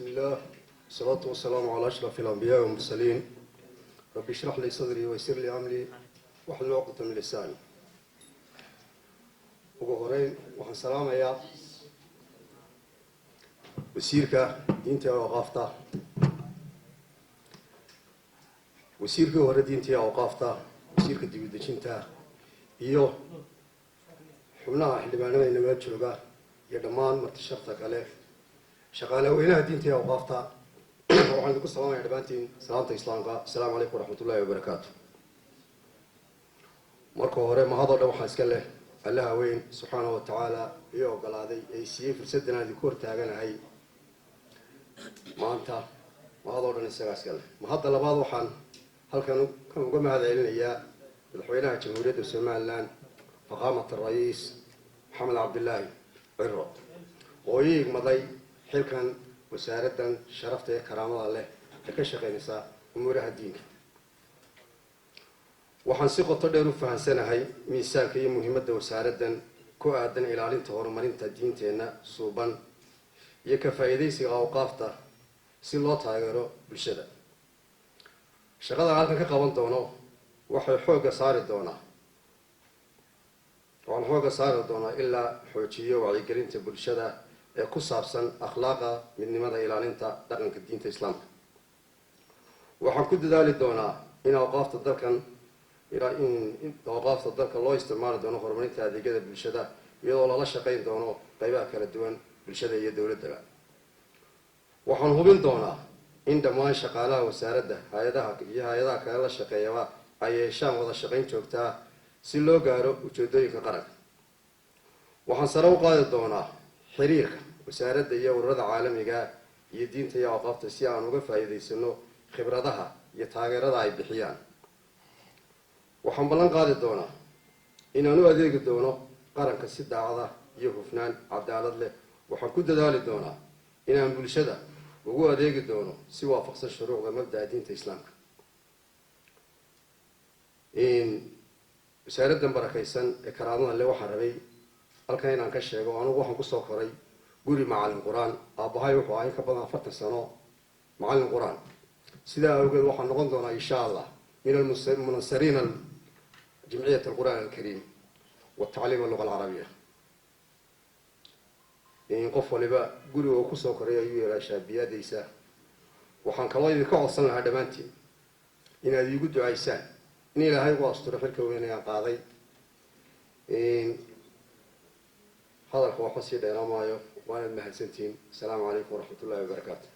بسم الله والصلاة والسلام على أشرف الأنبياء والمرسلين. رب اشرح لي صدري ويسر لي أمري واحلل عقدة من لساني. ugu horeyn waxaan salaamayaa wasiirka diinta iyo awqaafta wasiirkii hore diinta iyo awqaafta wasiirka dibadejinta iyo xubnaha xildhibaanada inama jooga iyo dhammaan marti sharta kale shaqaalaha weynaha diinta iyo awqaafta waxaan idinku salaamayaa dhammaantiin salaamta islaamka assalaamu calaykum waraxmatullaahi wabarakaatu. marka hore mahadoo dhan waxaan iska leh allaha weyn subxaanahu wa tacaala iyo ogolaaday ay siiyey fursaddan aan idinku hortaaganahay maanta. mahadoo dhan isagaa iska leh. mahadda labaad waxaan halkan uga mahad celinayaa madaxweynaha jamhuuriyadda somalilan faqaamat ar-ra'iis maxamed cabdilaahi ciro oo ii igmaday xilkan wasaaraddan sharafta ee karaamada leh ee ka shaqaynaysa umuuraha diinka. waxaan si qoto dheer u fahansanahay miisaanka iyo muhiimadda wasaaraddan ku aadan ilaalinta horumarinta diinteenna suuban iyo ka faa'iidaysiga awqaafta si loo taageero bulshada. shaqada halkan ka qaban doono waxaan xoogga saari doonaa ilaa xoojiyo wacyigelinta bulshada ee ku saabsan akhlaaqa midnimada ilaalinta dhaqanka diinta islaamka. waxaan ku dadaali doonaa in awqaafta dalka loo isticmaali doono horumarinta adeegyada bulshada iyadoo lala shaqayn doono qaybaha kala duwan bulshada iyo dowladaba. waxaan hubin doonaa in dhammaan shaqaalaha wasaaradda hay-adaha kale la shaqeeyaba ay yeeshaan wada shaqayn joogtaa si loo gaaro ujeedooyinka qaranka. waxaan sare u qaadi doonaa xiriirka wasaaradda iyo ururada caalamiga iyo diinta iyo awqaafta si aan uga faa'iidaysano khibradaha iyo taageerada ay bixiyaan. waxaan ballan qaadi doonaa inaan u adeegi doono qaranka si daacada iyo hufnaan cadaalad leh. waxaan ku dadaali doonaa inaan bulshada ugu adeegi doono si waafaqsan shuruucda mabda'a diinta islaamka. wasaaraddan barakaysan ee karaamada leh waxaan rabay halkan inaan ka sheego anugu waxaan kusoo koray guri macallin qur-aan. aabbahay wuxuu ahay ka badan 40 sano macallin qur-aan. sidaa awgeed waxaan noqon doonaa insha allah min almunasiriina جمعية القرآن الكريم والتعليم اللغة العربية. إن قف ولبا قولوا وكسو كريا يلا شابيا ديسا وحن كلاي بكعصنا هذا مانتي إن هذه يقول عيسان إن إلى هاي واسطة في الكوين يا قاضي. إن هذا هو حسي دينا مايو وأنا المهندسين. السلام عليكم ورحمة الله وبركاته.